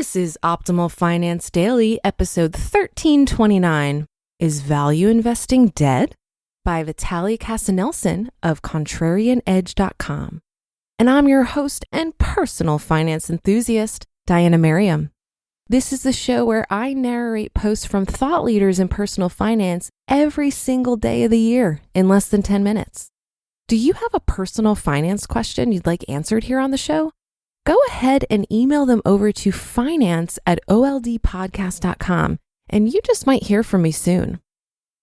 This is Optimal Finance Daily, episode 1329. Is Value Investing Dead? By Vitaliy Katsenelson of ContrarianEdge.com. And I'm your host and personal finance enthusiast, Diana Merriam. This is the show where I narrate posts from thought leaders in personal finance every single day of the year in less than 10 minutes. Do you have a personal finance question you'd like answered here on the show? Go ahead and email them over to finance@oldpodcast.com, and you just might hear from me soon.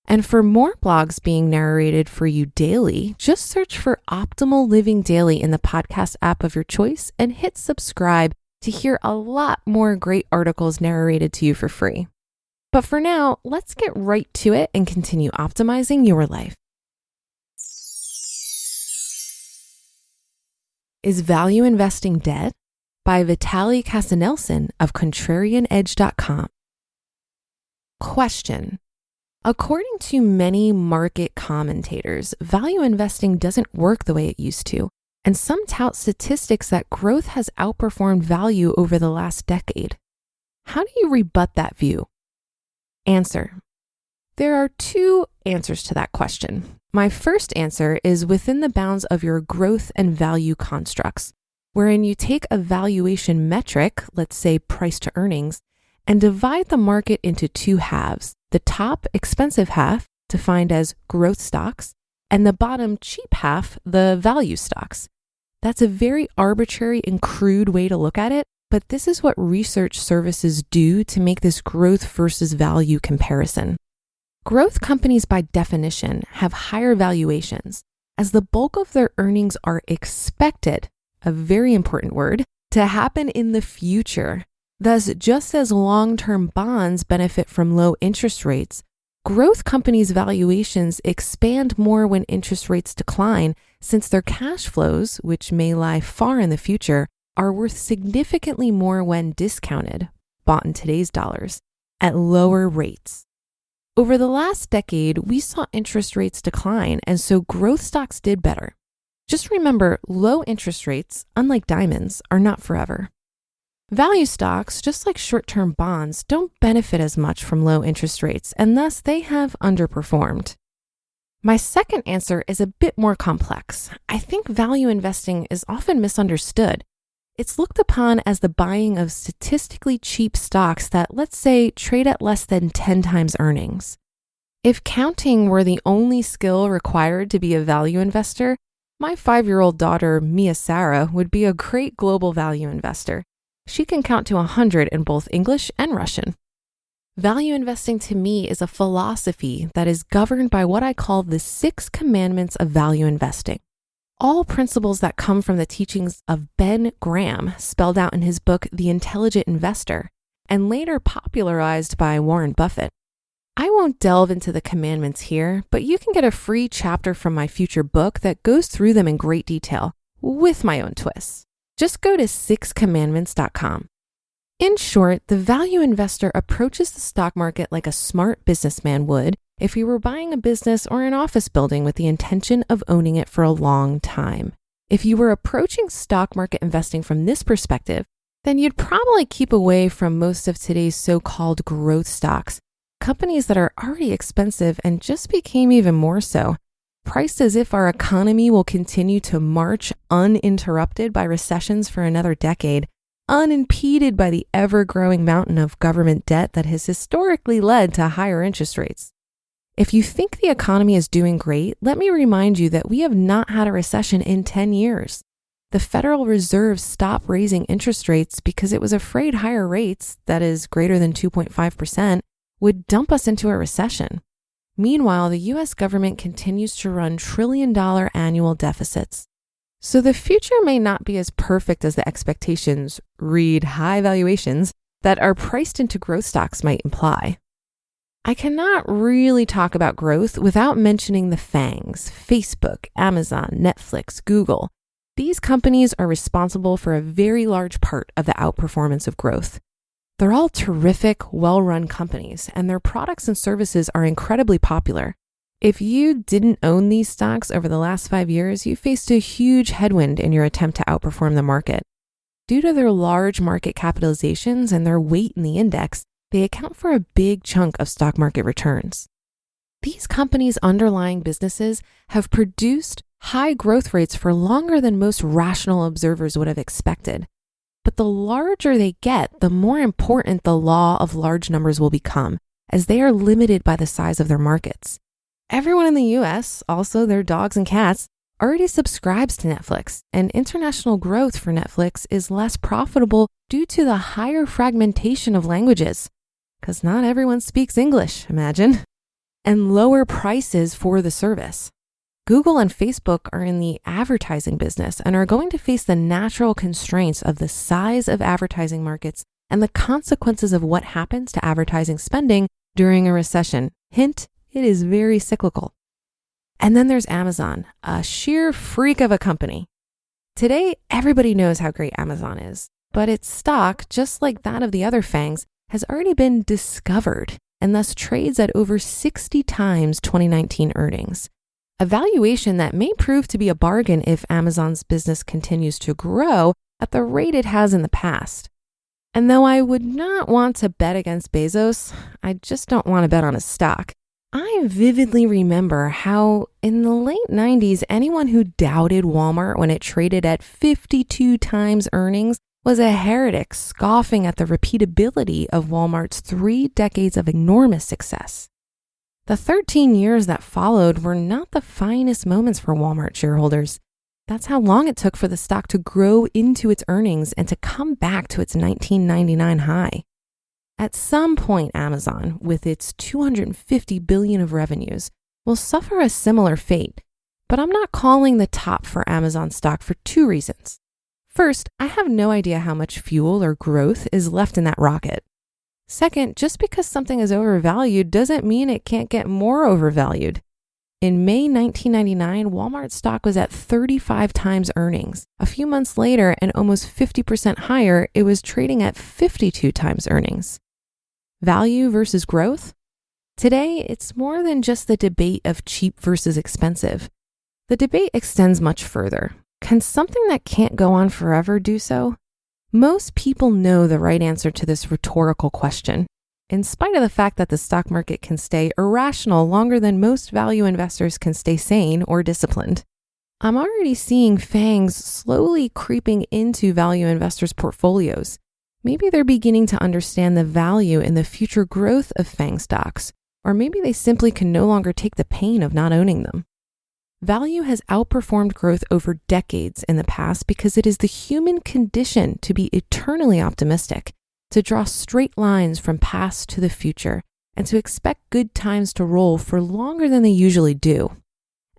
And for more blogs being narrated for you daily, just search for Optimal Living Daily in the podcast app of your choice and hit subscribe to hear a lot more great articles narrated to you for free. But for now, let's get right to it and continue optimizing your life. Is Value Investing Dead? By Vitaliy Katsenelson of ContrarianEdge.com. Question. According to many market commentators, value investing doesn't work the way it used to, and some tout statistics that growth has outperformed value over the last decade. How do you rebut that view? Answer. There are two answers to that question. My first answer is within the bounds of your growth and value constructs, wherein you take a valuation metric, let's say price to earnings, and divide the market into two halves, the top expensive half, defined as growth stocks, and the bottom cheap half, the value stocks. That's a very arbitrary and crude way to look at it, but this is what research services do to make this growth versus value comparison. Growth companies, by definition, have higher valuations, as the bulk of their earnings are expected, a very important word, to happen in the future. Thus, just as long-term bonds benefit from low interest rates, growth companies' valuations expand more when interest rates decline, since their cash flows, which may lie far in the future, are worth significantly more when discounted, bought in today's dollars, at lower rates. Over the last decade, we saw interest rates decline, and so growth stocks did better. Just remember, low interest rates, unlike diamonds, are not forever. Value stocks, just like short-term bonds, don't benefit as much from low interest rates, and thus they have underperformed. My second answer is a bit more complex. I think value investing is often misunderstood. It's looked upon as the buying of statistically cheap stocks that, let's say, trade at less than 10 times earnings. If counting were the only skill required to be a value investor, my 5-year-old daughter, Mia Sarah, would be a great global value investor. She can count to 100 in both English and Russian. Value investing to me is a philosophy that is governed by what I call the 6 commandments of value investing. All principles that come from the teachings of Ben Graham, spelled out in his book, The Intelligent Investor, and later popularized by Warren Buffett. I won't delve into the commandments here, but you can get a free chapter from my future book that goes through them in great detail, with my own twists. Just go to 6commandments.com. In short, the value investor approaches the stock market like a smart businessman would if you were buying a business or an office building with the intention of owning it for a long time. If you were approaching stock market investing from this perspective, then you'd probably keep away from most of today's so-called growth stocks, companies that are already expensive and just became even more so, priced as if our economy will continue to march uninterrupted by recessions for another decade, unimpeded by the ever-growing mountain of government debt that has historically led to higher interest rates. If you think the economy is doing great, let me remind you that we have not had a recession in 10 years. The Federal Reserve stopped raising interest rates because it was afraid higher rates, that is greater than 2.5%, would dump us into a recession. Meanwhile, the US government continues to run trillion-dollar annual deficits. So the future may not be as perfect as the expectations, read high valuations, that are priced into growth stocks might imply. I cannot really talk about growth without mentioning the FANGs, Facebook, Amazon, Netflix, Google. These companies are responsible for a very large part of the outperformance of growth. They're all terrific, well-run companies, and their products and services are incredibly popular. If you didn't own these stocks over the last 5 years, you faced a huge headwind in your attempt to outperform the market. Due to their large market capitalizations and their weight in the index, they account for a big chunk of stock market returns. These companies' underlying businesses have produced high growth rates for longer than most rational observers would have expected. But the larger they get, the more important the law of large numbers will become, as they are limited by the size of their markets. Everyone in the US, also their dogs and cats, already subscribes to Netflix, and international growth for Netflix is less profitable due to the higher fragmentation of languages, because not everyone speaks English, imagine, and lower prices for the service. Google and Facebook are in the advertising business and are going to face the natural constraints of the size of advertising markets and the consequences of what happens to advertising spending during a recession. Hint, it is very cyclical. And then there's Amazon, a sheer freak of a company. Today, everybody knows how great Amazon is, but its stock, just like that of the other FANGs, has already been discovered and thus trades at over 60 times 2019 earnings. A valuation that may prove to be a bargain if Amazon's business continues to grow at the rate it has in the past. And though I would not want to bet against Bezos, I just don't want to bet on his stock. I vividly remember how in the late 90s, anyone who doubted Walmart when it traded at 52 times earnings was a heretic, scoffing at the repeatability of Walmart's 3 decades of enormous success. The 13 years that followed were not the finest moments for Walmart shareholders. That's how long it took for the stock to grow into its earnings and to come back to its 1999 high. At some point, Amazon, with its $250 billion of revenues, will suffer a similar fate. But I'm not calling the top for Amazon stock for 2 reasons. First, I have no idea how much fuel or growth is left in that rocket. Second, just because something is overvalued doesn't mean it can't get more overvalued. In May 1999, Walmart stock was at 35 times earnings. A few months later, and almost 50% higher, it was trading at 52 times earnings. Value versus growth? Today, it's more than just the debate of cheap versus expensive. The debate extends much further. Can something that can't go on forever do so? Most people know the right answer to this rhetorical question, in spite of the fact that the stock market can stay irrational longer than most value investors can stay sane or disciplined. I'm already seeing FANGs slowly creeping into value investors' portfolios. Maybe they're beginning to understand the value in the future growth of FANG stocks, or maybe they simply can no longer take the pain of not owning them. Value has outperformed growth over decades in the past because it is the human condition to be eternally optimistic, to draw straight lines from past to the future, and to expect good times to roll for longer than they usually do.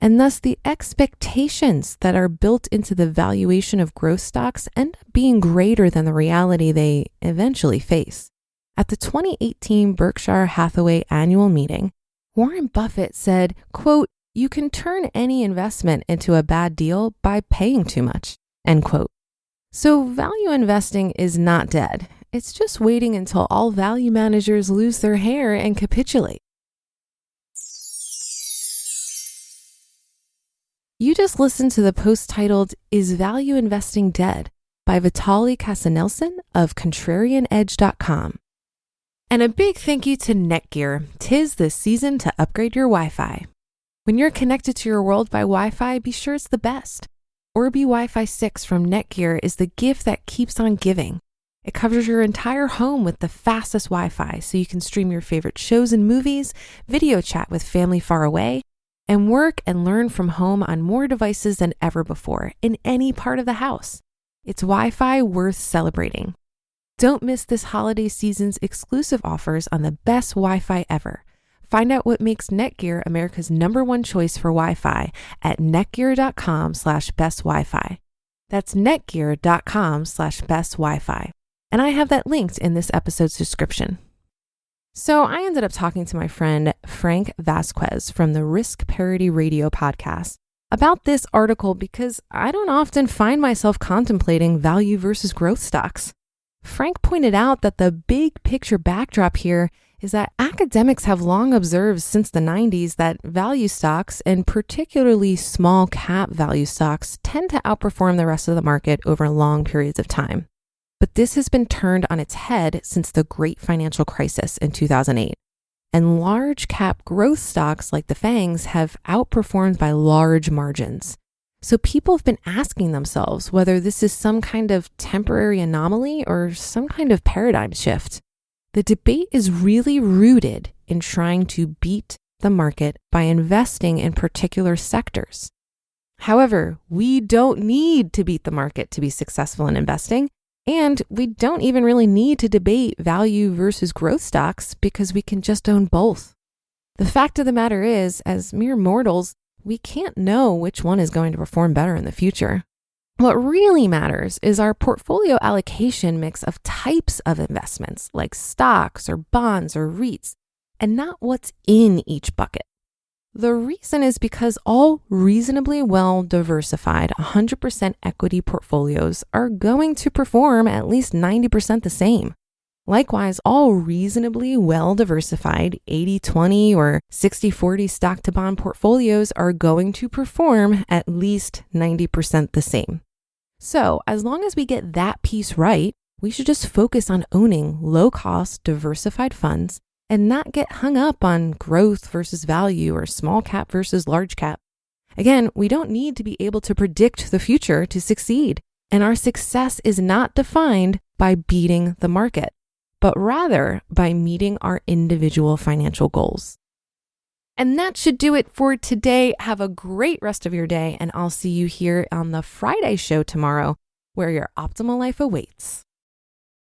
And thus the expectations that are built into the valuation of growth stocks end up being greater than the reality they eventually face. At the 2018 Berkshire Hathaway annual meeting, Warren Buffett said, quote, "You can turn any investment into a bad deal by paying too much," end quote. So value investing is not dead. It's just waiting until all value managers lose their hair and capitulate. You just listened to the post titled, "Is Value Investing Dead?" by Vitaliy Katsenelson of ContrarianEdge.com. And a big thank you to NETGEAR. 'Tis the season to upgrade your Wi-Fi. When you're connected to your world by Wi-Fi, be sure it's the best. Orbi Wi-Fi 6 from NETGEAR is the gift that keeps on giving. It covers your entire home with the fastest Wi-Fi, so you can stream your favorite shows and movies, video chat with family far away, and work and learn from home on more devices than ever before in any part of the house. It's Wi-Fi worth celebrating. Don't miss this holiday season's exclusive offers on the best Wi-Fi ever. Find out what makes NETGEAR America's #1 choice for Wi-Fi at netgear.com/best Wi-Fi. That's netgear.com/best Wi-Fi. And I have that linked in this episode's description. So I ended up talking to my friend Frank Vasquez from the Risk Parity Radio podcast about this article because I don't often find myself contemplating value versus growth stocks. Frank pointed out that the big picture backdrop here is that academics have long observed since the 90s that value stocks, and particularly small cap value stocks, tend to outperform the rest of the market over long periods of time. But this has been turned on its head since the great financial crisis in 2008. And large cap growth stocks like the FANGs have outperformed by large margins. So people have been asking themselves whether this is some kind of temporary anomaly or some kind of paradigm shift. The debate is really rooted in trying to beat the market by investing in particular sectors. However, we don't need to beat the market to be successful in investing, and we don't even really need to debate value versus growth stocks because we can just own both. The fact of the matter is, as mere mortals, we can't know which one is going to perform better in the future. What really matters is our portfolio allocation mix of types of investments like stocks or bonds or REITs, and not what's in each bucket. The reason is because all reasonably well diversified 100% equity portfolios are going to perform at least 90% the same. Likewise, all reasonably well diversified 80-20 or 60-40 stock to bond portfolios are going to perform at least 90% the same. So as long as we get that piece right, we should just focus on owning low-cost diversified funds and not get hung up on growth versus value or small cap versus large cap. Again, we don't need to be able to predict the future to succeed. And our success is not defined by beating the market, but rather by meeting our individual financial goals. And that should do it for today. Have a great rest of your day, and I'll see you here on the Friday show tomorrow, where your optimal life awaits.